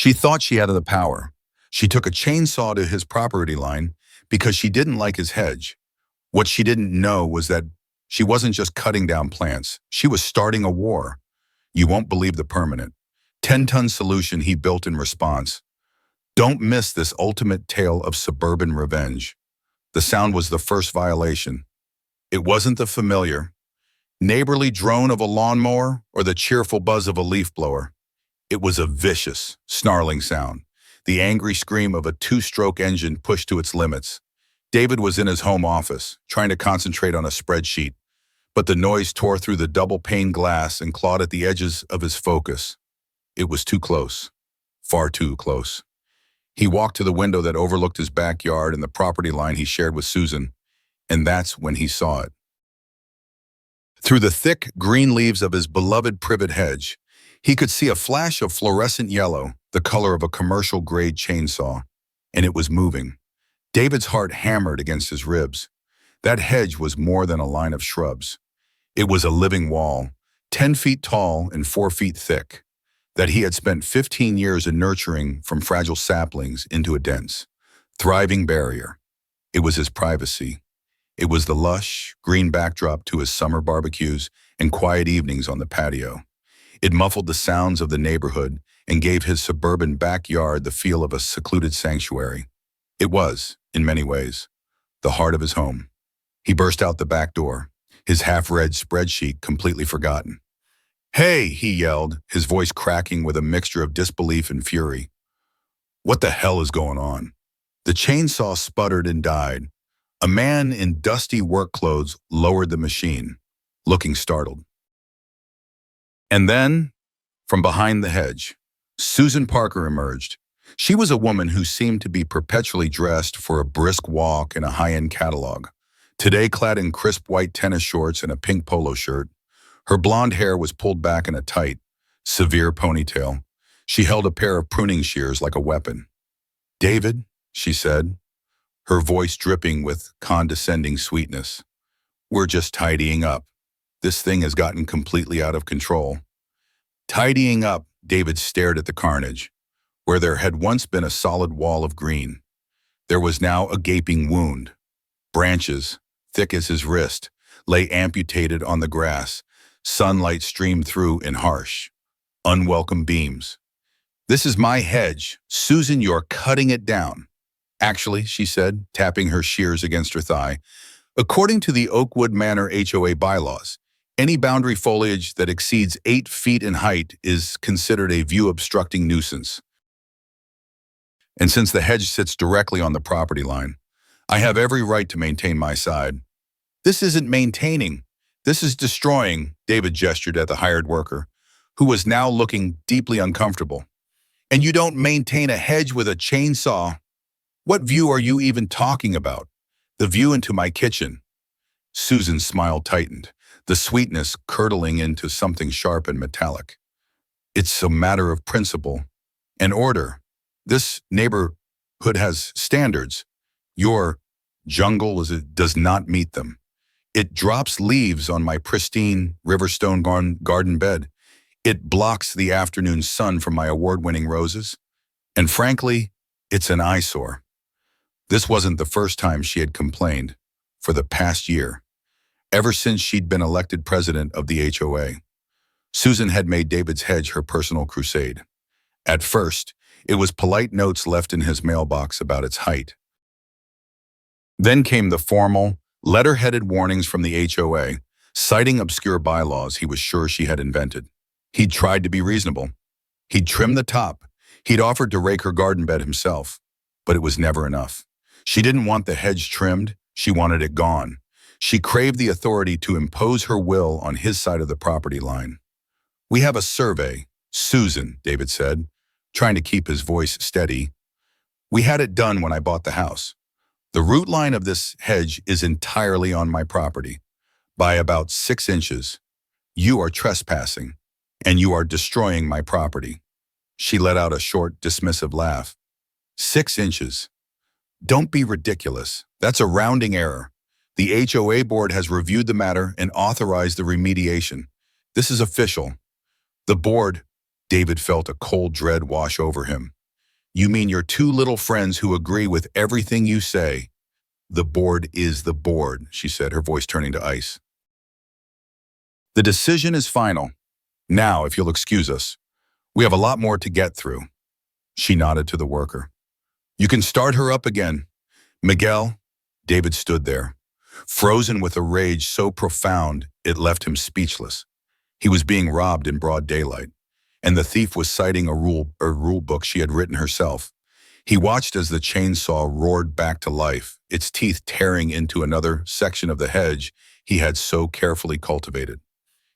She thought she had the power. She took a chainsaw to his property line because she didn't like his hedge. What she didn't know was that she wasn't just cutting down plants. She was starting a war. You won't believe the permanent 10-ton solution he built in response. Don't miss this ultimate tale of suburban revenge. The sound was the first violation. It wasn't the familiar, neighborly drone of a lawnmower or the cheerful buzz of a leaf blower. It was a vicious, snarling sound, the angry scream of a two-stroke engine pushed to its limits. David was in his home office, trying to concentrate on a spreadsheet, but the noise tore through the double-pane glass and clawed at the edges of his focus. It was too close, far too close. He walked to the window that overlooked his backyard and the property line he shared with Susan, and that's when he saw it. Through the thick green leaves of his beloved privet hedge, he could see a flash of fluorescent yellow, the color of a commercial-grade chainsaw, and it was moving. David's heart hammered against his ribs. That hedge was more than a line of shrubs. It was a living wall, 10 feet tall and 4 feet thick, that he had spent 15 years in nurturing from fragile saplings into a dense, thriving barrier. It was his privacy. It was the lush, green backdrop to his summer barbecues and quiet evenings on the patio. It muffled the sounds of the neighborhood and gave his suburban backyard the feel of a secluded sanctuary. It was, in many ways, the heart of his home. He burst out the back door, his half-read spreadsheet completely forgotten. "Hey," he yelled, his voice cracking with a mixture of disbelief and fury. "What the hell is going on?" The chainsaw sputtered and died. A man in dusty work clothes lowered the machine, looking startled. And then, from behind the hedge, Susan Parker emerged. She was a woman who seemed to be perpetually dressed for a brisk walk in a high-end catalog. Today clad in crisp white tennis shorts and a pink polo shirt, her blonde hair was pulled back in a tight, severe ponytail. She held a pair of pruning shears like a weapon. "David," she said, her voice dripping with condescending sweetness, "we're just tidying up. This thing has gotten completely out of control." Tidying up, David stared at the carnage. Where there had once been a solid wall of green, there was now a gaping wound. Branches, thick as his wrist, lay amputated on the grass. Sunlight streamed through in harsh, unwelcome beams. "This is my hedge. Susan, you're cutting it down." "Actually," she said, tapping her shears against her thigh, "according to the Oakwood Manor HOA bylaws, any boundary foliage that exceeds 8 feet in height is considered a view-obstructing nuisance. And since the hedge sits directly on the property line, I have every right to maintain my side." "This isn't maintaining. This is destroying," David gestured at the hired worker, who was now looking deeply uncomfortable. "And you don't maintain a hedge with a chainsaw? What view are you even talking about?" "The view into my kitchen." Susan's smile tightened, the sweetness curdling into something sharp and metallic. "It's a matter of principle and order. This neighborhood has standards. Your jungle does not meet them. It drops leaves on my pristine Riverstone garden bed. It blocks the afternoon sun from my award-winning roses. And frankly, it's an eyesore." This wasn't the first time she had complained. For the past year, ever since she'd been elected president of the HOA, Susan had made David's hedge her personal crusade. At first, it was polite notes left in his mailbox about its height. Then came the formal, letter-headed warnings from the HOA, citing obscure bylaws he was sure she had invented. He'd tried to be reasonable. He'd trimmed the top. He'd offered to rake her garden bed himself. But it was never enough. She didn't want the hedge trimmed. She wanted it gone. She craved the authority to impose her will on his side of the property line. "We have a survey, Susan," David said, trying to keep his voice steady. "We had it done when I bought the house. The root line of this hedge is entirely on my property, by about 6 inches. You are trespassing, and you are destroying my property." She let out a short, dismissive laugh. 6 inches. "Don't be ridiculous. That's a rounding error. The HOA board has reviewed the matter and authorized the remediation. This is official." The board, David felt a cold dread wash over him. You mean your two little friends who agree with everything you say? The board is the board, she said, her voice turning to ice. The decision is final. Now, if you'll excuse us, we have a lot more to get through. She nodded to the worker. You can start her up again. Miguel, David stood there, frozen with a rage so profound it left him speechless. He was being robbed in broad daylight, and the thief was citing a rule book she had written herself. He watched as the chainsaw roared back to life, its teeth tearing into another section of the hedge he had so carefully cultivated.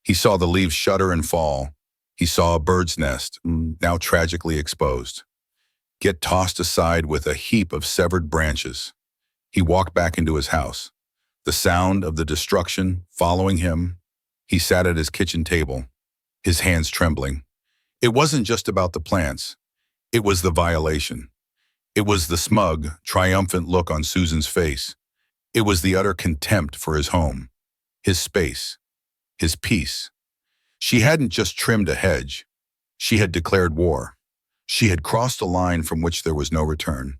He saw the leaves shudder and fall. He saw a bird's nest, now tragically exposed, get tossed aside with a heap of severed branches. He walked back into his house, the sound of the destruction following him. He sat at his kitchen table, his hands trembling. It wasn't just about the plants. It was the violation. It was the smug, triumphant look on Susan's face. It was the utter contempt for his home, his space, his peace. She hadn't just trimmed a hedge. She had declared war. She had crossed a line from which there was no return.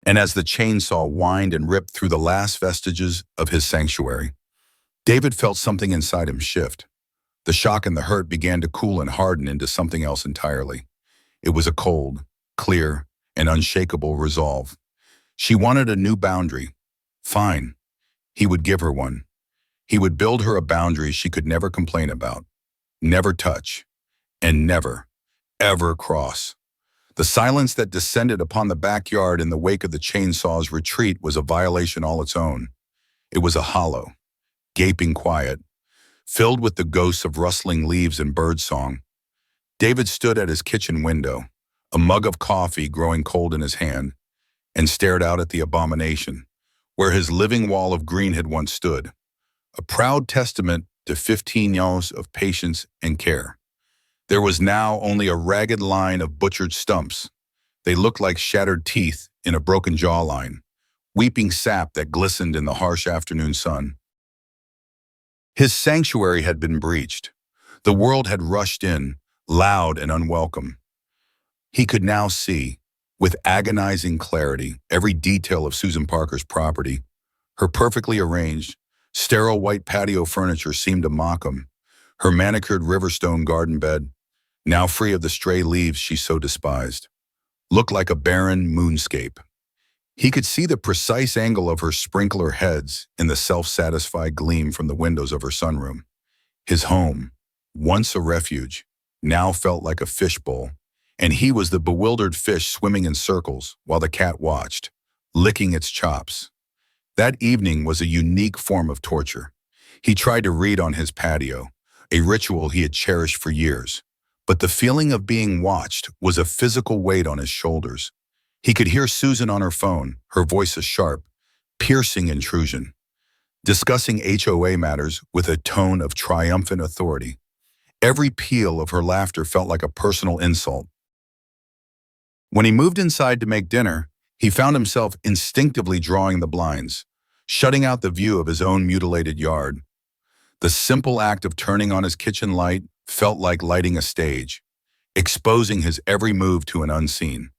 And as the chainsaw whined and ripped through the last vestiges of his sanctuary, David felt something inside him shift. The shock and the hurt began to cool and harden into something else entirely. It was a cold, clear, and unshakable resolve. She wanted a new boundary. Fine. He would give her one. He would build her a boundary she could never complain about, never touch, and never, ever cross. The silence that descended upon the backyard in the wake of the chainsaw's retreat was a violation all its own. It was a hollow, gaping quiet, filled with the ghosts of rustling leaves and birdsong. David stood at his kitchen window, a mug of coffee growing cold in his hand, and stared out at the abomination, where his living wall of green had once stood, a proud testament to 15 years of patience and care. There was now only a ragged line of butchered stumps. They looked like shattered teeth in a broken jawline, weeping sap that glistened in the harsh afternoon sun. His sanctuary had been breached. The world had rushed in, loud and unwelcome. He could now see, with agonizing clarity, every detail of Susan Parker's property. Her perfectly arranged, sterile white patio furniture seemed to mock him. Her manicured riverstone garden bed, now free of the stray leaves she so despised, looked like a barren moonscape. He could see the precise angle of her sprinkler heads in the self-satisfied gleam from the windows of her sunroom. His home, once a refuge, now felt like a fishbowl, and he was the bewildered fish swimming in circles while the cat watched, licking its chops. That evening was a unique form of torture. He tried to read on his patio, a ritual he had cherished for years, but the feeling of being watched was a physical weight on his shoulders. He could hear Susan on her phone, her voice a sharp, piercing intrusion, discussing HOA matters with a tone of triumphant authority. Every peal of her laughter felt like a personal insult. When he moved inside to make dinner, he found himself instinctively drawing the blinds, shutting out the view of his own mutilated yard. The simple act of turning on his kitchen light felt like lighting a stage, exposing his every move to an unseen,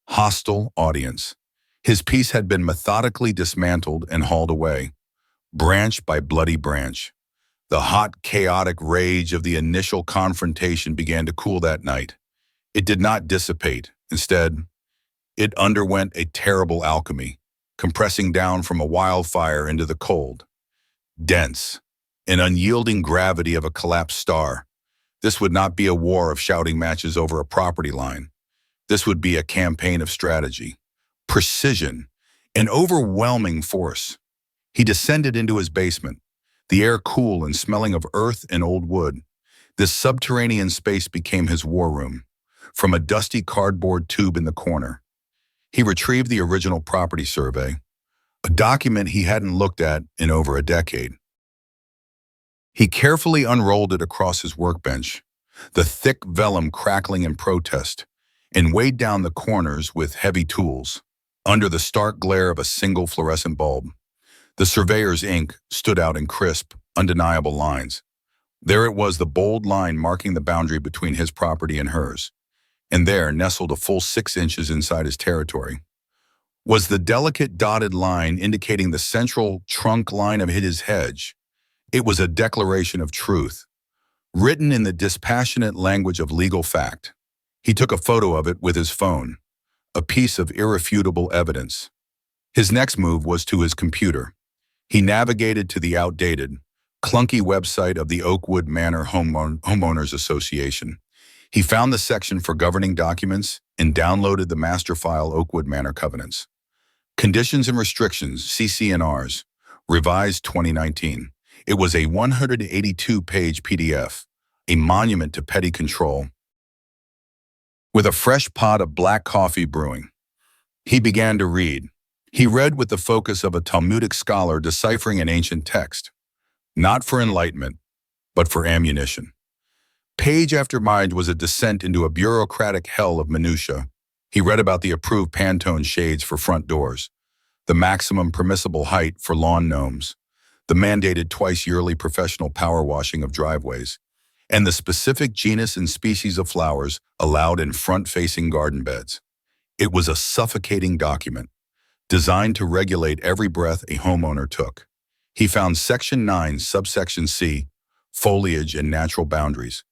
hostile audience. His piece had been methodically dismantled and hauled away, branch by bloody branch. The hot, chaotic rage of the initial confrontation began to cool that night. It did not dissipate. Instead, it underwent a terrible alchemy, compressing down from a wildfire into the cold, dense, and unyielding gravity of a collapsed star. This would not be a war of shouting matches over a property line. This would be a campaign of strategy, precision, and overwhelming force. He descended into his basement, the air cool and smelling of earth and old wood. This subterranean space became his war room, from a dusty cardboard tube in the corner. He retrieved the original property survey, a document he hadn't looked at in over a decade. He carefully unrolled it across his workbench, the thick vellum crackling in protest, and weighed down the corners with heavy tools, under the stark glare of a single fluorescent bulb. The surveyor's ink stood out in crisp, undeniable lines. There it was, the bold line marking the boundary between his property and hers. And there, nestled a full 6 inches inside his territory, was the delicate dotted line indicating the central trunk line of his hedge. It was a declaration of truth, written in the dispassionate language of legal fact. He took a photo of it with his phone, a piece of irrefutable evidence. His next move was to his computer. He navigated to the outdated, clunky website of the Oakwood Manor Homeowners Association. He found the section for governing documents and downloaded the master file Oakwood Manor Covenants. Conditions and Restrictions, CC&Rs, revised 2019. It was a 182-page PDF, a monument to petty control. With a fresh pot of black coffee brewing, he began to read. He read with the focus of a Talmudic scholar deciphering an ancient text, not for enlightenment, but for ammunition. Page after page was a descent into a bureaucratic hell of minutiae. He read about the approved Pantone shades for front doors, the maximum permissible height for lawn gnomes, the mandated twice-yearly professional power washing of driveways, and the specific genus and species of flowers allowed in front-facing garden beds. It was a suffocating document, designed to regulate every breath a homeowner took. He found Section 9, Subsection C, Foliage and Natural Boundaries.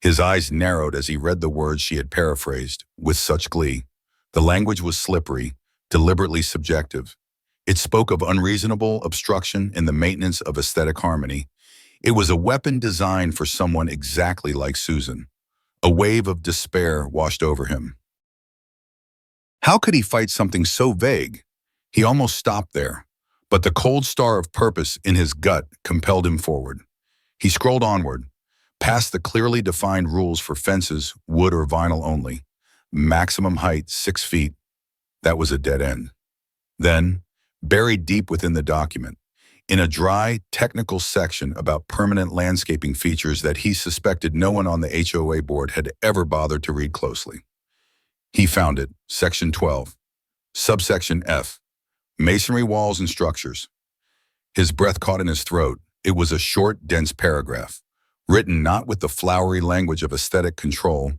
His eyes narrowed as he read the words she had paraphrased with such glee. The language was slippery, deliberately subjective. It spoke of unreasonable obstruction in the maintenance of aesthetic harmony. It was a weapon designed for someone exactly like Susan. A wave of despair washed over him. How could he fight something so vague? He almost stopped there, but the cold star of purpose in his gut compelled him forward. He scrolled onward, past the clearly defined rules for fences, wood or vinyl only. Maximum height, 6 feet. That was a dead end. Then, buried deep within the document, in a dry, technical section about permanent landscaping features that he suspected no one on the HOA board had ever bothered to read closely. He found it, Section 12, Subsection F, Masonry walls and structures. His breath caught in his throat. It was a short, dense paragraph, written not with the flowery language of aesthetic control,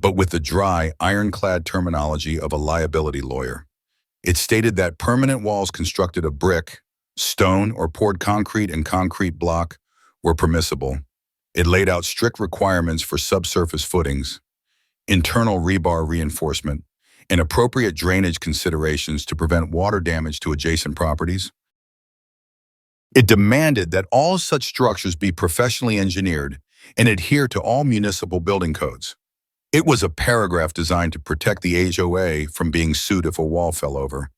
but with the dry, ironclad terminology of a liability lawyer. It stated that permanent walls constructed of brick, stone, or poured concrete and concrete block were permissible. It laid out strict requirements for subsurface footings, internal rebar reinforcement, and appropriate drainage considerations to prevent water damage to adjacent properties. It demanded that all such structures be professionally engineered and adhere to all municipal building codes. It was a paragraph designed to protect the HOA from being sued if a wall fell over,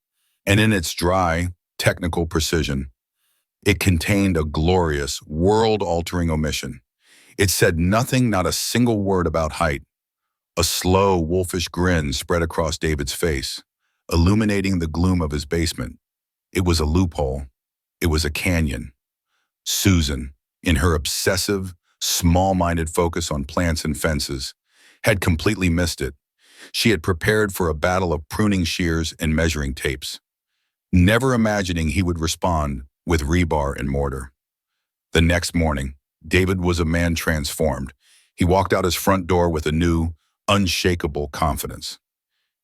and in its dry, technical precision, it contained a glorious, world-altering omission. It said nothing, not a single word about height. A slow, wolfish grin spread across David's face, illuminating the gloom of his basement. It was a loophole. It was a canyon. Susan, in her obsessive, small-minded focus on plants and fences, had completely missed it. She had prepared for a battle of pruning shears and measuring tapes, never imagining he would respond with rebar and mortar. The next morning, David was a man transformed. He walked out his front door with a new, unshakable confidence.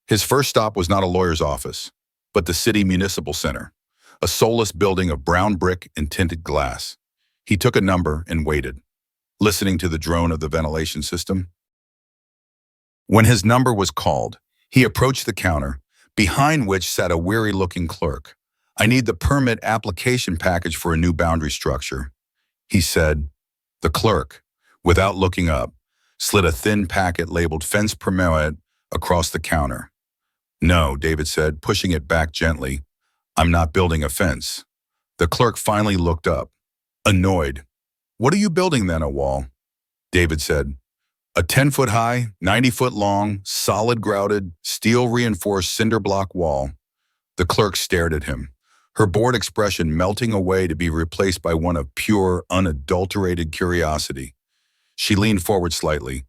His first stop was not a lawyer's office, but the city municipal center, a soulless building of brown brick and tinted glass. He took a number and waited, listening to the drone of the ventilation system. When his number was called, he approached the counter, behind which sat a weary-looking clerk. "I need the permit application package for a new boundary structure," he said. The clerk, without looking up, slid a thin packet labeled "Fence Permit" across the counter. "No," David said, pushing it back gently. "I'm not building a fence." The clerk finally looked up, annoyed. "What are you building then, a wall?" David said. "A 10-foot high, 90-foot long, solid grouted, steel-reinforced cinder block wall." The clerk stared at him, her bored expression melting away to be replaced by one of pure, unadulterated curiosity. She leaned forward slightly.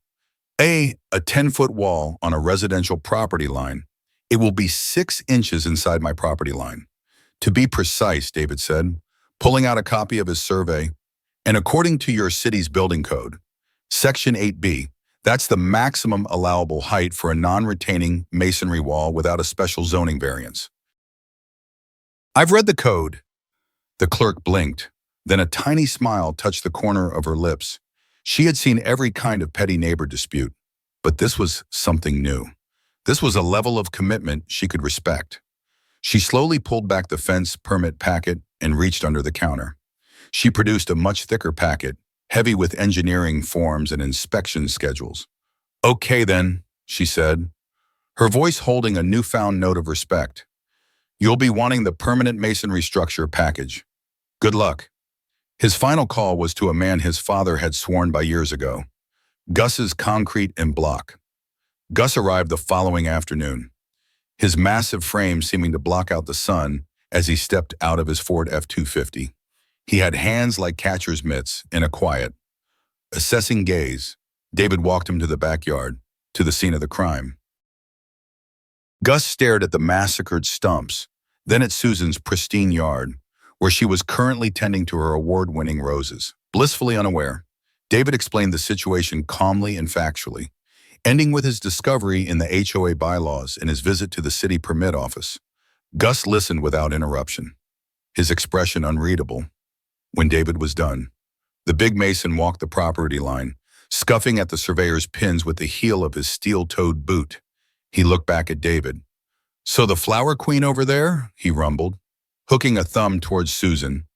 A 10-foot wall on a residential property line. It will be 6 inches inside my property line. To be precise," David said, pulling out a copy of his survey. And according to your city's building code, Section 8B, that's the maximum allowable height for a non-retaining masonry wall without a special zoning variance. I've read the code. The clerk blinked. Then a tiny smile touched the corner of her lips. She had seen every kind of petty neighbor dispute, but this was something new. This was a level of commitment she could respect. She slowly pulled back the fence permit packet and reached under the counter. She produced a much thicker packet, heavy with engineering forms and inspection schedules. "Okay then," she said, her voice holding a newfound note of respect. "You'll be wanting the permanent masonry structure package. Good luck." His final call was to a man his father had sworn by years ago, Gus's Concrete and Block. Gus arrived the following afternoon, his massive frame seeming to block out the sun as he stepped out of his Ford F-250. He had hands like catcher's mitts in a quiet, assessing gaze. David walked him to the backyard, to the scene of the crime. Gus stared at the massacred stumps, then at Susan's pristine yard, where she was currently tending to her award-winning roses. Blissfully unaware, David explained the situation calmly and factually, ending with his discovery in the HOA bylaws and his visit to the city permit office. Gus listened without interruption, his expression unreadable. When David was done, the big mason walked the property line, scuffing at the surveyor's pins with the heel of his steel-toed boot. He looked back at David. "So the flower queen over there," he rumbled, hooking a thumb towards Susan,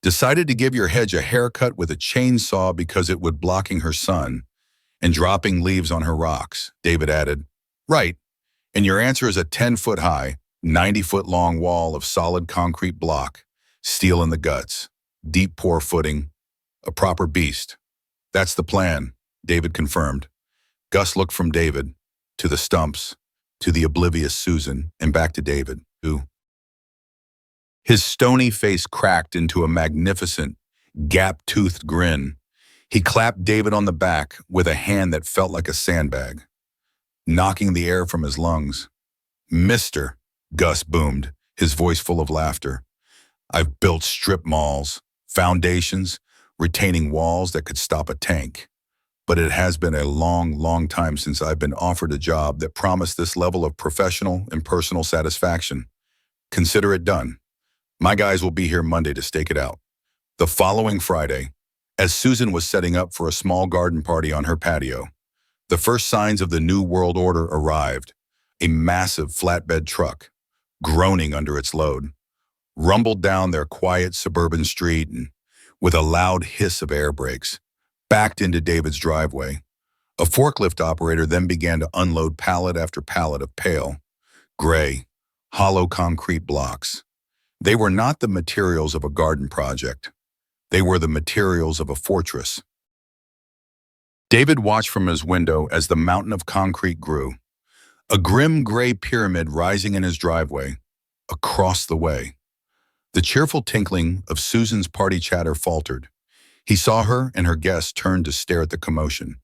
"decided to give your hedge a haircut with a chainsaw because it would blocking her sun and dropping leaves on her rocks." David added, "Right, and your answer is a 10-foot-high, 90-foot-long wall of solid concrete block, steel in the guts, deep pour footing, a proper beast." "That's the plan," David confirmed. Gus looked from David to the stumps, to the oblivious Susan, and back to David, who, his stony face cracked into a magnificent, gap-toothed grin. He clapped David on the back with a hand that felt like a sandbag, knocking the air from his lungs. "Mister," Gus boomed, his voice full of laughter, "I've built strip malls, foundations, retaining walls that could stop a tank. But it has been a long, long time since I've been offered a job that promised this level of professional and personal satisfaction. Consider it done. My guys will be here Monday to stake it out." The following Friday, as Susan was setting up for a small garden party on her patio, the first signs of the New World Order arrived. A massive flatbed truck, groaning under its load, rumbled down their quiet suburban street and, with a loud hiss of air brakes, backed into David's driveway. A forklift operator then began to unload pallet after pallet of pale, gray, hollow concrete blocks. They were not the materials of a garden project. They were the materials of a fortress. David watched from his window as the mountain of concrete grew, a grim gray pyramid rising in his driveway, across the way. The cheerful tinkling of Susan's party chatter faltered. He saw her and her guests turn to stare at the commotion.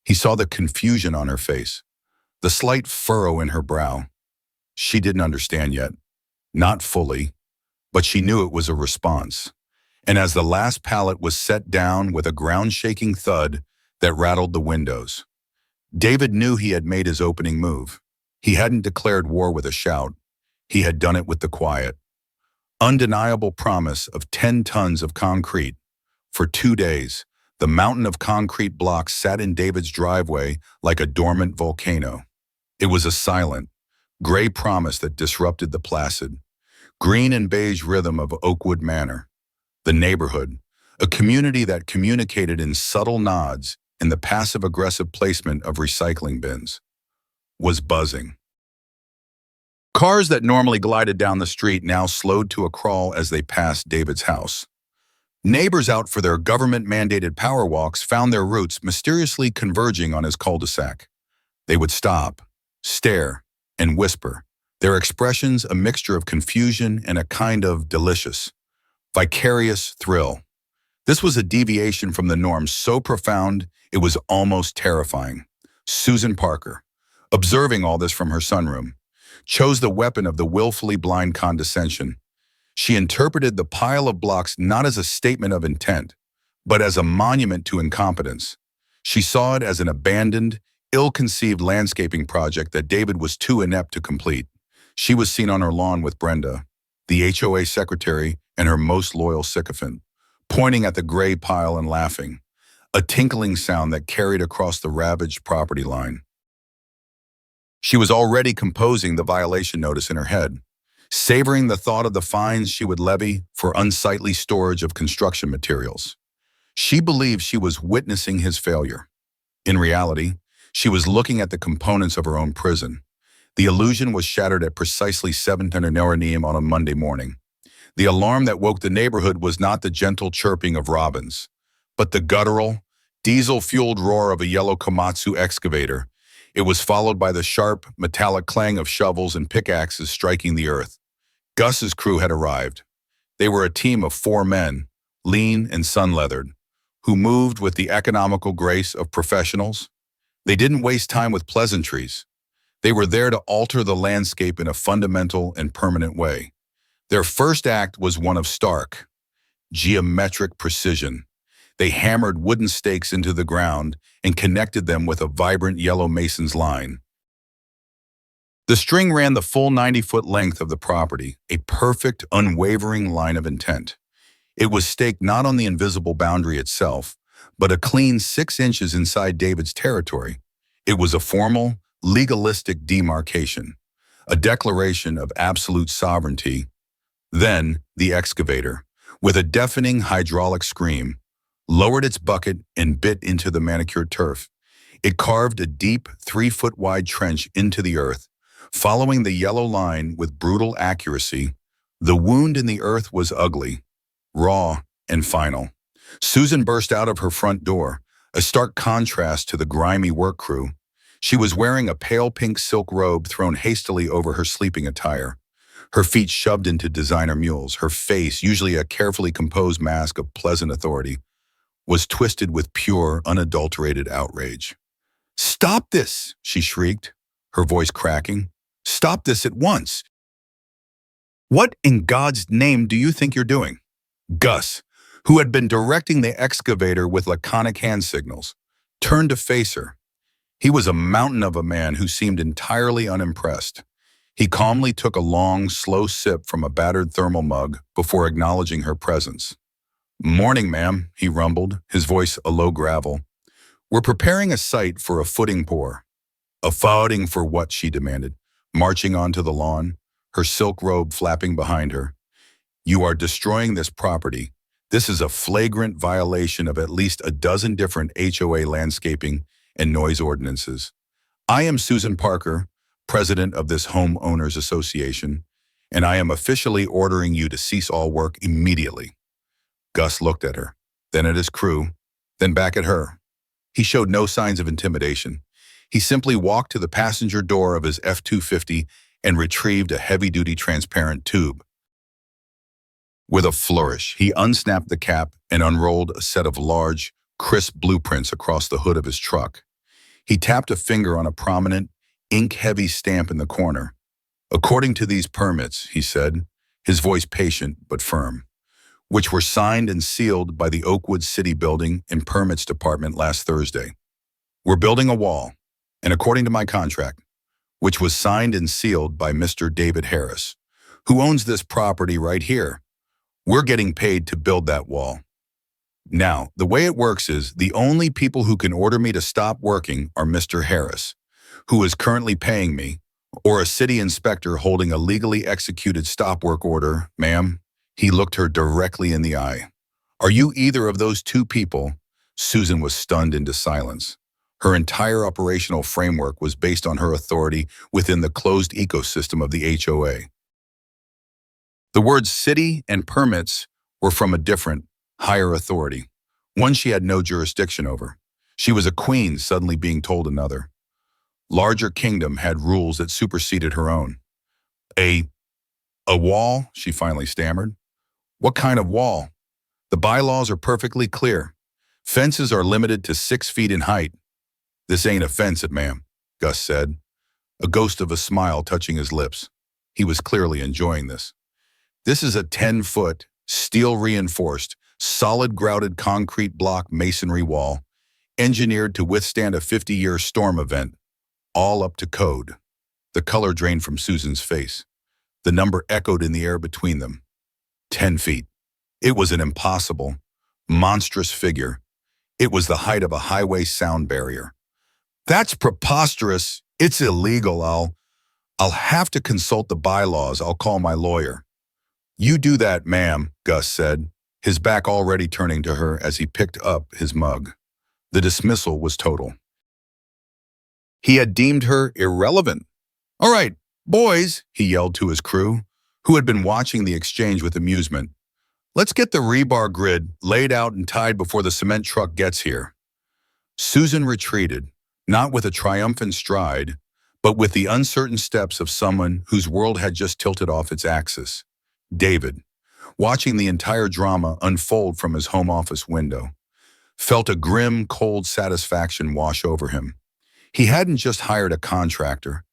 He saw the confusion on her face, the slight furrow in her brow. She didn't understand yet, not fully, but she knew it was a response. And as the last pallet was set down with a ground-shaking thud that rattled the windows, David knew he had made his opening move. He hadn't declared war with a shout. He had done it with the quiet, undeniable promise of 10 tons of concrete. For 2 days, the mountain of concrete blocks sat in David's driveway like a dormant volcano. It was a silent, gray promise that disrupted the placid, green and beige rhythm of Oakwood Manor. The neighborhood, a community that communicated in subtle nods and the passive-aggressive placement of recycling bins, was buzzing. Cars that normally glided down the street now slowed to a crawl as they passed David's house. Neighbors out for their government-mandated power walks found their routes mysteriously converging on his cul-de-sac. They would stop, stare, and whisper, their expressions a mixture of confusion and a kind of delicious, vicarious thrill. This was a deviation from the norm so profound it was almost terrifying. Susan Parker, observing all this from her sunroom, chose the weapon of the willfully blind condescension. She interpreted the pile of blocks not as a statement of intent, but as a monument to incompetence. She saw it as an abandoned, ill-conceived landscaping project that David was too inept to complete. She was seen on her lawn with Brenda, the HOA secretary and her most loyal sycophant, pointing at the gray pile and laughing, a tinkling sound that carried across the ravaged property line. She was already composing the violation notice in her head, savoring the thought of the fines she would levy for unsightly storage of construction materials. She believed she was witnessing his failure. In reality, she was looking at the components of her own prison. The illusion was shattered at precisely 7:10 a.m. on a Monday morning. The alarm that woke the neighborhood was not the gentle chirping of robins, but the guttural, diesel-fueled roar of a yellow Komatsu excavator. It was followed by the sharp, metallic clang of shovels and pickaxes striking the earth. Gus's crew had arrived. They were a team of 4 men, lean and sun-leathered, who moved with the economical grace of professionals. They didn't waste time with pleasantries. They were there to alter the landscape in a fundamental and permanent way. Their first act was one of stark, geometric precision. They hammered wooden stakes into the ground and connected them with a vibrant yellow mason's line. The string ran the full 90-foot length of the property, a perfect, unwavering line of intent. It was staked not on the invisible boundary itself, but a clean 6 inches inside David's territory. It was a formal, legalistic demarcation, a declaration of absolute sovereignty. Then, the excavator, with a deafening hydraulic scream, lowered its bucket and bit into the manicured turf. It carved a deep, 3-foot-wide trench into the earth, following the yellow line with brutal accuracy. The wound in the earth was ugly, raw, and final. Susan burst out of her front door, a stark contrast to the grimy work crew. She was wearing a pale pink silk robe thrown hastily over her sleeping attire, her feet shoved into designer mules. Her face, usually a carefully composed mask of pleasant authority, was twisted with pure, unadulterated outrage. "Stop this!" she shrieked, her voice cracking. "Stop this at once! What in God's name do you think you're doing?" Gus, who had been directing the excavator with laconic hand signals, turned to face her. He was a mountain of a man who seemed entirely unimpressed. He calmly took a long, slow sip from a battered thermal mug before acknowledging her presence. "Morning, ma'am," he rumbled, his voice a low gravel. "We're preparing a site for a footing pour." "A footing for what?" she demanded, marching onto the lawn, her silk robe flapping behind her. "You are destroying this property. This is a flagrant violation of at least a dozen different HOA landscaping and noise ordinances. I am Susan Parker, president of this homeowners association, and I am officially ordering you to cease all work immediately." Gus looked at her, then at his crew, then back at her. He showed no signs of intimidation. He simply walked to the passenger door of his F-250 and retrieved a heavy-duty transparent tube. With a flourish, he unsnapped the cap and unrolled a set of large, crisp blueprints across the hood of his truck. He tapped a finger on a prominent, ink-heavy stamp in the corner. "According to these permits," he said, his voice patient but firm, "which were signed and sealed by the Oakwood City Building and Permits Department last Thursday. We're building a wall, and according to my contract, which was signed and sealed by Mr. David Harris, who owns this property right here, we're getting paid to build that wall. Now, the way it works is the only people who can order me to stop working are Mr. Harris, who is currently paying me, or a city inspector holding a legally executed stop work order, ma'am." He looked her directly in the eye. "Are you either of those two people?" Susan was stunned into silence. Her entire operational framework was based on her authority within the closed ecosystem of the HOA. The words city and permits were from a different, higher authority, one she had no jurisdiction over. She was a queen suddenly being told another. Larger kingdom had rules that superseded her own. A wall?" she finally stammered. "What kind of wall? The bylaws are perfectly clear. Fences are limited to 6 feet in height." "This ain't a fence, ma'am," Gus said, a ghost of a smile touching his lips. He was clearly enjoying this. "This is a 10-foot, steel-reinforced, solid grouted concrete block masonry wall, engineered to withstand a 50-year storm event, all up to code. The color drained from Susan's face. The number echoed in the air between them. 10 feet. It was an impossible, monstrous figure. It was the height of a highway sound barrier. That's preposterous. It's illegal. I'll have to consult the bylaws. I'll call my lawyer. You do that, ma'am, Gus said, his back already turning to her as he picked up his mug. The dismissal was total. He had deemed her irrelevant. All right, boys, he yelled to his crew, who had been watching the exchange with amusement. Let's get the rebar grid laid out and tied before the cement truck gets here. Susan retreated, not with a triumphant stride, but with the uncertain steps of someone whose world had just tilted off its axis. David, watching the entire drama unfold from his home office window, felt a grim, cold satisfaction wash over him. He hadn't just hired a contractor.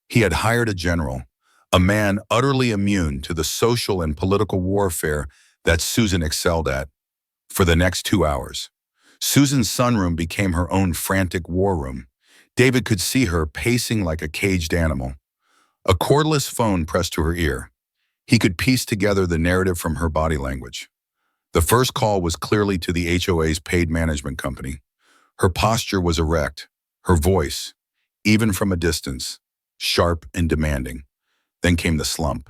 He had hired a general, a man utterly immune to the social and political warfare that Susan excelled at. For the next 2 hours, Susan's sunroom became her own frantic war room. David could see her pacing like a caged animal. A cordless phone pressed to her ear. He could piece together the narrative from her body language. The first call was clearly to the HOA's paid management company. Her posture was erect, her voice, even from a distance, sharp and demanding. Then came the slump.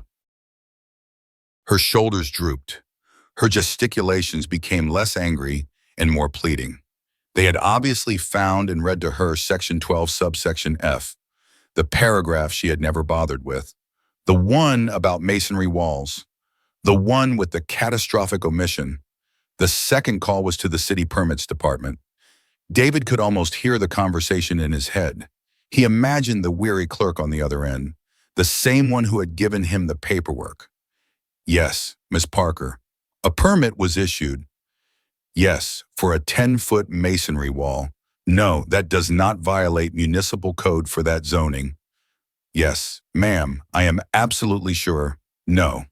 Her shoulders drooped. Her gesticulations became less angry and more pleading. They had obviously found and read to her Section 12, subsection F, the paragraph she had never bothered with, the one about masonry walls, the one with the catastrophic omission. The second call was to the city permits department. David could almost hear the conversation in his head. He imagined the weary clerk on the other end, the same one who had given him the paperwork. Yes, Miss Parker, a permit was issued. Yes, for a 10-foot masonry wall. No, that does not violate municipal code for that zoning. Yes, ma'am, I am absolutely sure. No.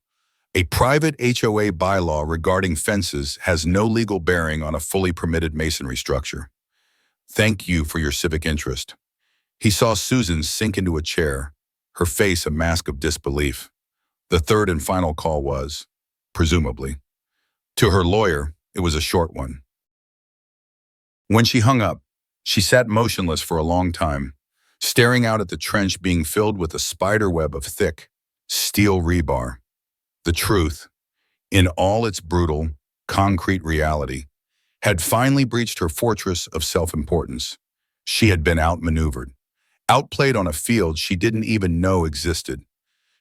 A private HOA bylaw regarding fences has no legal bearing on a fully permitted masonry structure. Thank you for your civic interest. He saw Susan sink into a chair, her face a mask of disbelief. The third and final call was, presumably, to her lawyer. It was a short one. When she hung up, she sat motionless for a long time, staring out at the trench being filled with a spider web of thick, steel rebar. The truth, in all its brutal, concrete reality, had finally breached her fortress of self-importance. She had been outmaneuvered, outplayed on a field she didn't even know existed.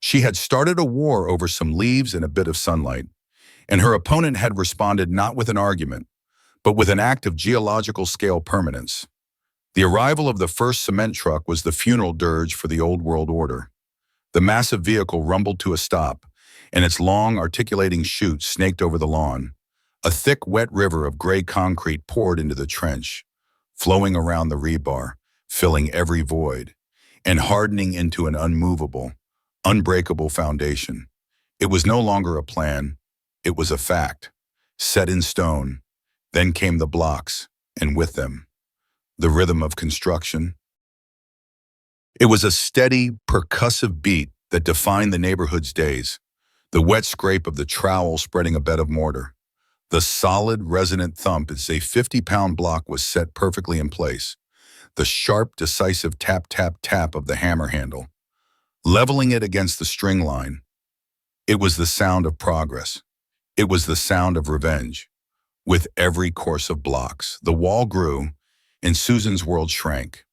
She had started a war over some leaves and a bit of sunlight, and her opponent had responded not with an argument, but with an act of geological scale permanence. The arrival of the first cement truck was the funeral dirge for the old world order. The massive vehicle rumbled to a stop, and its long, articulating chute snaked over the lawn. A thick, wet river of gray concrete poured into the trench, flowing around the rebar, filling every void, and hardening into an unmovable, unbreakable foundation. It was no longer a plan. It was a fact, set in stone. Then came the blocks, and with them, the rhythm of construction. It was a steady, percussive beat that defined the neighborhood's days, the wet scrape of the trowel spreading a bed of mortar, the solid, resonant thump as a 50-pound block was set perfectly in place, the sharp, decisive tap, tap, tap of the hammer handle, leveling it against the string line. It was the sound of progress. It was the sound of revenge. With every course of blocks, the wall grew, and Susan's world shrank.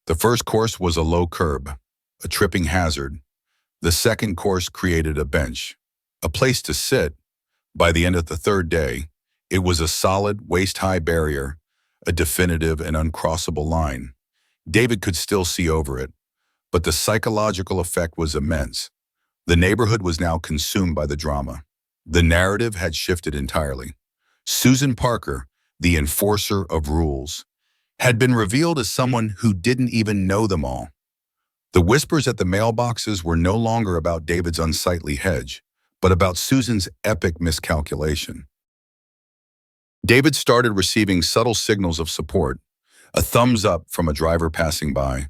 The first course was a low curb, a tripping hazard. The second course created a bench, a place to sit. By the end of the third day, it was a solid, waist-high barrier, a definitive and uncrossable line. David could still see over it, but the psychological effect was immense. The neighborhood was now consumed by the drama. The narrative had shifted entirely. Susan Parker, the enforcer of rules, had been revealed as someone who didn't even know them all. The whispers at the mailboxes were no longer about David's unsightly hedge, but about Susan's epic miscalculation. David started receiving subtle signals of support, a thumbs up from a driver passing by,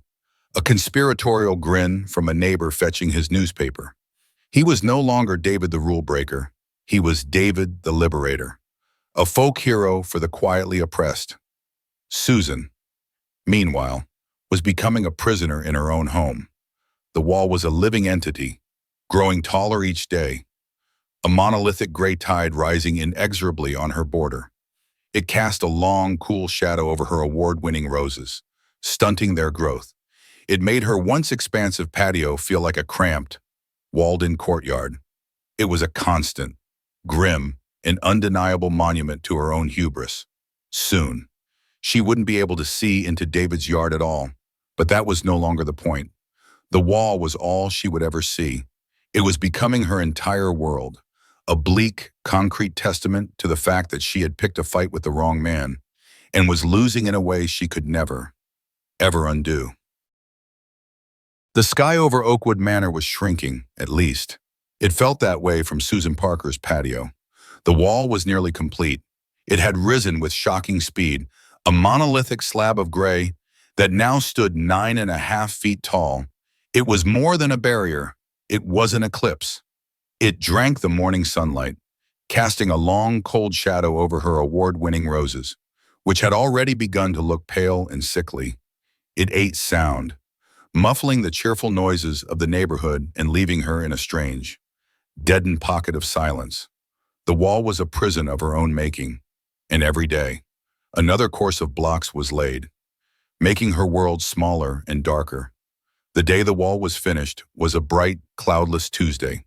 a conspiratorial grin from a neighbor fetching his newspaper. He was no longer David the rule breaker. He was David the liberator, a folk hero for the quietly oppressed. Susan, meanwhile, was becoming a prisoner in her own home. The wall was a living entity, growing taller each day, a monolithic gray tide rising inexorably on her border. It cast a long, cool shadow over her award-winning roses, stunting their growth. It made her once expansive patio feel like a cramped, walled-in courtyard. It was a constant, grim, and undeniable monument to her own hubris. Soon, she wouldn't be able to see into David's yard at all, but that was no longer the point. The wall was all she would ever see. It was becoming her entire world, a bleak, concrete testament to the fact that she had picked a fight with the wrong man and was losing in a way she could never, ever undo. The sky over Oakwood Manor was shrinking, at least. It felt that way from Susan Parker's patio. The wall was nearly complete. It had risen with shocking speed, a monolithic slab of gray that now stood 9.5 feet tall. It was more than a barrier. It was an eclipse. It drank the morning sunlight, casting a long, cold shadow over her award-winning roses, which had already begun to look pale and sickly. It ate sound, muffling the cheerful noises of the neighborhood and leaving her in a strange, deadened pocket of silence. The wall was a prison of her own making, and every day, another course of blocks was laid, making her world smaller and darker. The day the wall was finished was a bright, cloudless Tuesday.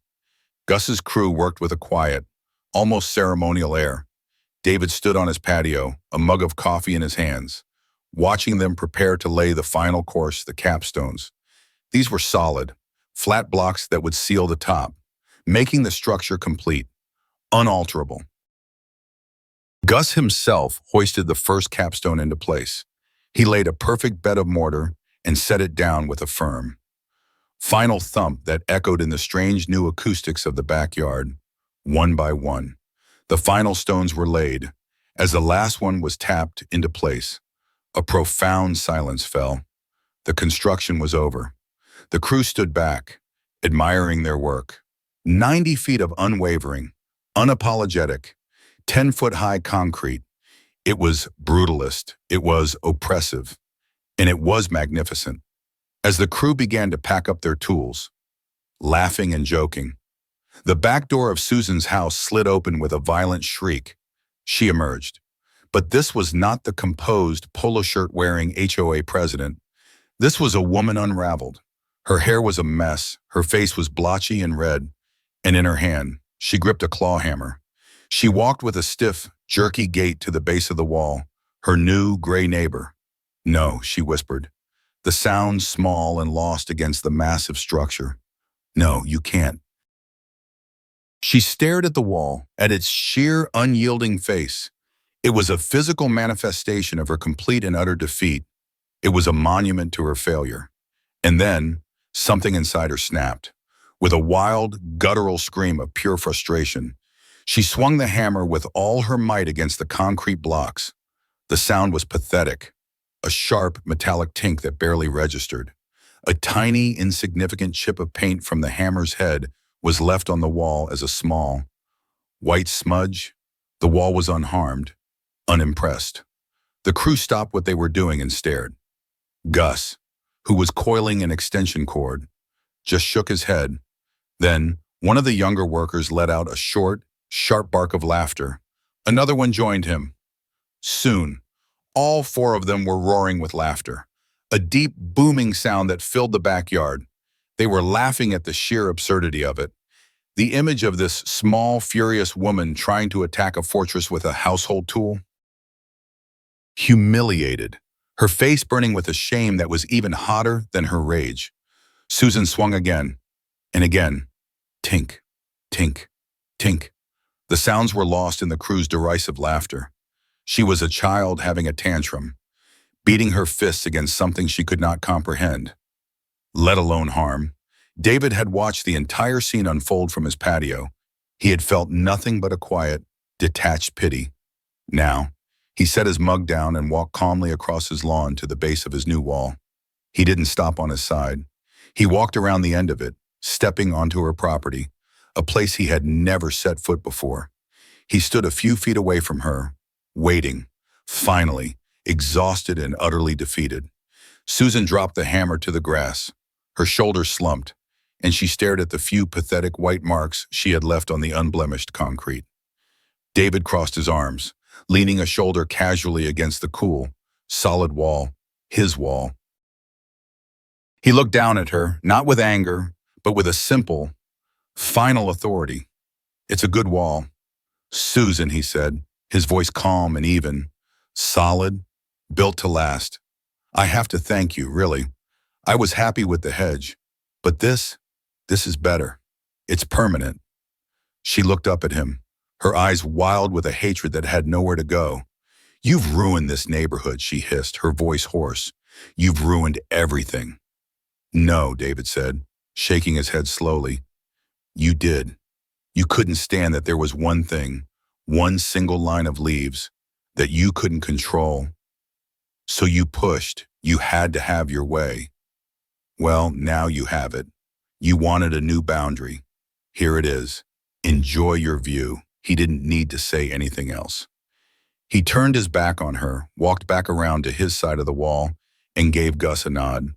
Gus's crew worked with a quiet, almost ceremonial air. David stood on his patio, a mug of coffee in his hands, watching them prepare to lay the final course, the capstones. These were solid, flat blocks that would seal the top, making the structure complete, unalterable. Gus himself hoisted the first capstone into place. He laid a perfect bed of mortar and set it down with a firm, final thump that echoed in the strange new acoustics of the backyard. One by one, the final stones were laid. As the last one was tapped into place, a profound silence fell. The construction was over. The crew stood back, admiring their work. 90 feet of unwavering, unapologetic, 10-foot-high concrete. It was brutalist, it was oppressive, and it was magnificent. As the crew began to pack up their tools, laughing and joking, the back door of Susan's house slid open with a violent shriek. She emerged. But this was not the composed, polo shirt-wearing HOA president. This was a woman unraveled. Her hair was a mess, her face was blotchy and red, and in her hand, she gripped a claw hammer. She walked with a stiff, jerky gait to the base of the wall, her new, gray neighbor. "No," she whispered, the sound small and lost against the massive structure. "No, you can't." She stared at the wall, at its sheer, unyielding face. It was a physical manifestation of her complete and utter defeat. It was a monument to her failure. And then, something inside her snapped. With a wild, guttural scream of pure frustration, she swung the hammer with all her might against the concrete blocks. The sound was pathetic, a sharp, metallic tink that barely registered. A tiny, insignificant chip of paint from the hammer's head was left on the wall as a small, white smudge. The wall was unharmed, unimpressed. The crew stopped what they were doing and stared. Gus, who was coiling an extension cord, just shook his head. Then, one of the younger workers let out a short, sharp bark of laughter. Another one joined him. Soon, all four of them were roaring with laughter, a deep, booming sound that filled the backyard. They were laughing at the sheer absurdity of it. The image of this small, furious woman trying to attack a fortress with a household tool. Humiliated, her face burning with a shame that was even hotter than her rage. Susan swung again, and again. Tink, tink, tink. The sounds were lost in the crew's derisive laughter. She was a child having a tantrum, beating her fists against something she could not comprehend, let alone harm. David had watched the entire scene unfold from his patio. He had felt nothing but a quiet, detached pity. Now, he set his mug down and walked calmly across his lawn to the base of his new wall. He didn't stop on his side. He walked around the end of it, stepping onto her property, a place he had never set foot before. He stood a few feet away from her, waiting, finally, exhausted and utterly defeated. Susan dropped the hammer to the grass. Her shoulders slumped, and she stared at the few pathetic white marks she had left on the unblemished concrete. David crossed his arms, leaning a shoulder casually against the cool, solid wall, his wall. He looked down at her, not with anger, but with a simple, final authority. "It's a good wall." "Susan," he said, his voice calm and even, "solid, built to last. I have to thank you, really. I was happy with the hedge, but this is better. It's permanent." She looked up at him, her eyes wild with a hatred that had nowhere to go. "You've ruined this neighborhood," she hissed, her voice hoarse. "You've ruined everything." "No," David said, shaking his head slowly. "You did. You couldn't stand that there was one thing, one single line of leaves, that you couldn't control. So you pushed. You had to have your way. Well, now you have it. You wanted a new boundary. Here it is. Enjoy your view." He didn't need to say anything else. He turned his back on her, walked back around to his side of the wall, and gave Gus a nod.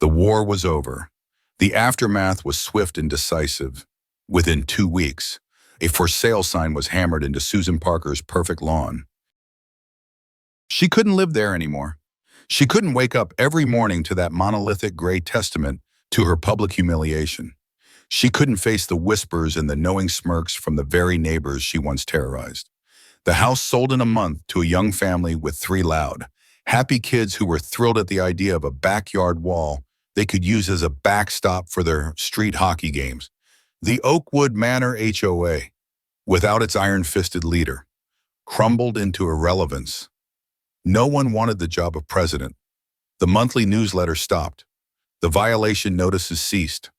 The war was over. The aftermath was swift and decisive. Within 2 weeks, a for sale sign was hammered into Susan Parker's perfect lawn. She couldn't live there anymore. She couldn't wake up every morning to that monolithic gray testament to her public humiliation. She couldn't face the whispers and the knowing smirks from the very neighbors she once terrorized. The house sold in a month to a young family with 3 loud, happy kids who were thrilled at the idea of a backyard wall they could use as a backstop for their street hockey games. The Oakwood Manor HOA, without its iron-fisted leader, crumbled into irrelevance. No one wanted the job of president. The monthly newsletter stopped. The violation notices ceased.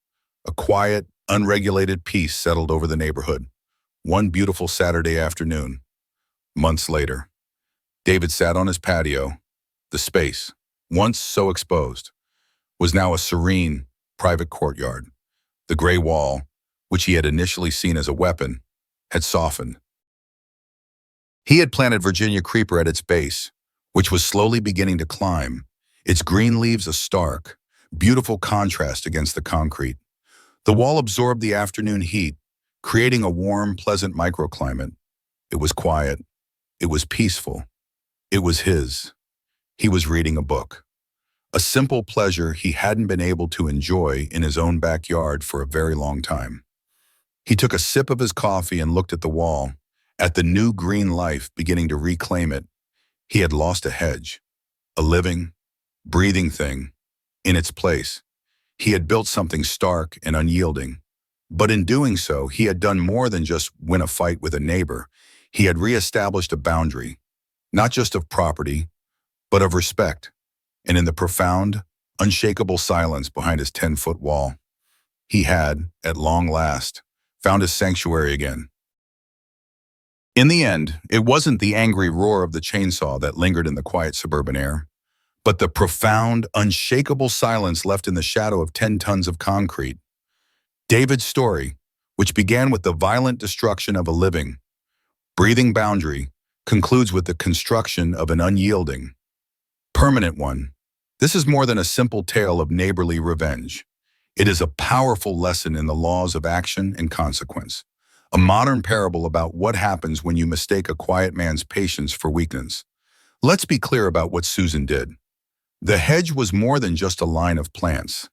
A quiet, unregulated peace settled over the neighborhood. One beautiful Saturday afternoon. Months later, David sat on his patio. The space, once so exposed, was now a serene, private courtyard. The gray wall, which he had initially seen as a weapon, had softened. He had planted Virginia creeper at its base, which was slowly beginning to climb, its green leaves a stark, beautiful contrast against the concrete. The wall absorbed the afternoon heat, creating a warm, pleasant microclimate. It was quiet. It was peaceful. It was his. He was reading a book. A simple pleasure he hadn't been able to enjoy in his own backyard for a very long time. He took a sip of his coffee and looked at the wall, at the new green life beginning to reclaim it. He had lost a hedge, a living, breathing thing, in its place. He had built something stark and unyielding. But in doing so, he had done more than just win a fight with a neighbor. He had reestablished a boundary, not just of property, but of respect. And in the profound, unshakable silence behind his 10-foot wall, he had, at long last, found his sanctuary again. In the end, it wasn't the angry roar of the chainsaw that lingered in the quiet suburban air, but the profound, unshakable silence left in the shadow of 10 tons of concrete. David's story, which began with the violent destruction of a living, breathing boundary, concludes with the construction of an unyielding, permanent one. This is more than a simple tale of neighborly revenge. It is a powerful lesson in the laws of action and consequence, a modern parable about what happens when you mistake a quiet man's patience for weakness. Let's be clear about what Susan did. The hedge was more than just a line of plants.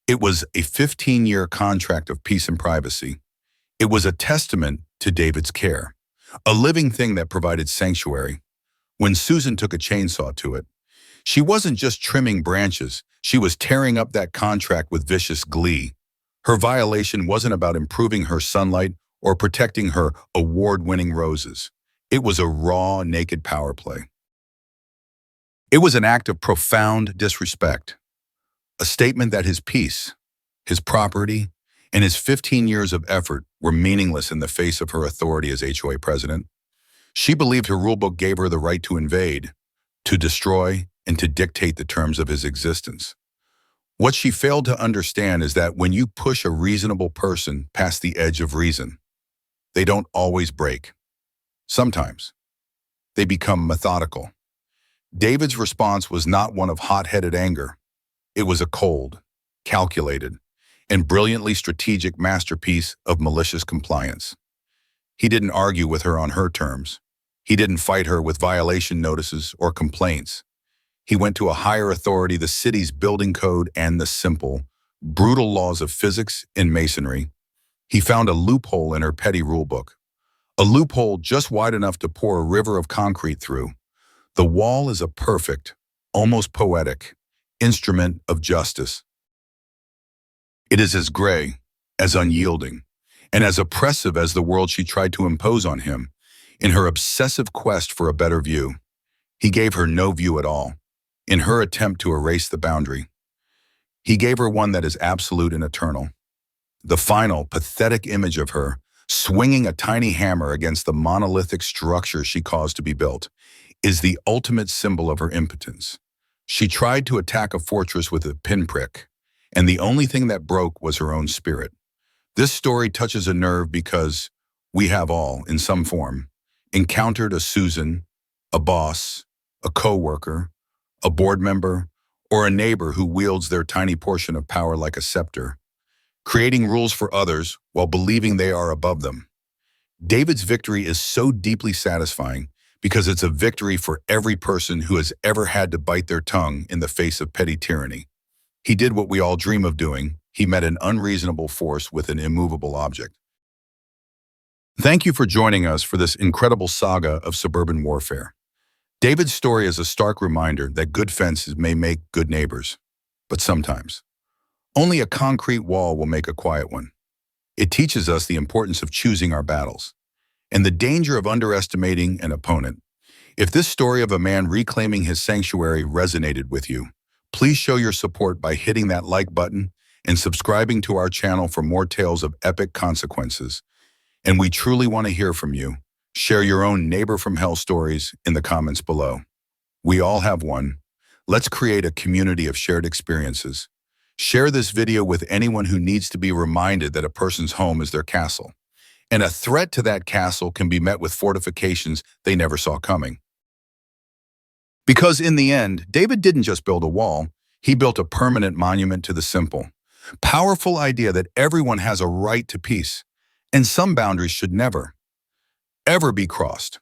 It was a 15-year contract of peace and privacy. It was a testament to David's care, a living thing that provided sanctuary. When Susan took a chainsaw to it, she wasn't just trimming branches, she was tearing up that contract with vicious glee. Her violation wasn't about improving her sunlight or protecting her award-winning roses. It was a raw, naked power play. It was an act of profound disrespect, a statement that his peace, his property, and his 15 years of effort were meaningless in the face of her authority as HOA president. She believed her rulebook gave her the right to invade, to destroy, and to dictate the terms of his existence. What she failed to understand is that when you push a reasonable person past the edge of reason, they don't always break. Sometimes they become methodical. David's response was not one of hot-headed anger. It was a cold, calculated, and brilliantly strategic masterpiece of malicious compliance. He didn't argue with her on her terms. He didn't fight her with violation notices or complaints. He went to a higher authority, the city's building code, and the simple, brutal laws of physics and masonry. He found a loophole in her petty rulebook, a loophole just wide enough to pour a river of concrete through. The wall is a perfect, almost poetic, instrument of justice. It is as gray, as unyielding, and as oppressive as the world she tried to impose on him in her obsessive quest for a better view. He gave her no view at all, in her attempt to erase the boundary. He gave her one that is absolute and eternal. The final, pathetic image of her, swinging a tiny hammer against the monolithic structure she caused to be built, is the ultimate symbol of her impotence. She tried to attack a fortress with a pinprick, and the only thing that broke was her own spirit. This story touches a nerve because we have all, in some form, encountered a Susan, a boss, a coworker, a board member, or a neighbor who wields their tiny portion of power like a scepter, creating rules for others while believing they are above them. David's victory is so deeply satisfying because it's a victory for every person who has ever had to bite their tongue in the face of petty tyranny. He did what we all dream of doing. He met an unreasonable force with an immovable object. Thank you for joining us for this incredible saga of suburban warfare. David's story is a stark reminder that good fences may make good neighbors, but sometimes only a concrete wall will make a quiet one. It teaches us the importance of choosing our battles and the danger of underestimating an opponent. If this story of a man reclaiming his sanctuary resonated with you, please show your support by hitting that like button and subscribing to our channel for more tales of epic consequences. And we truly want to hear from you. Share your own neighbor from hell stories in the comments below. We all have one. Let's create a community of shared experiences. Share this video with anyone who needs to be reminded that a person's home is their castle, and a threat to that castle can be met with fortifications they never saw coming. Because in the end, David didn't just build a wall, he built a permanent monument to the simple, powerful idea that everyone has a right to peace, and some boundaries should never, ever be crossed.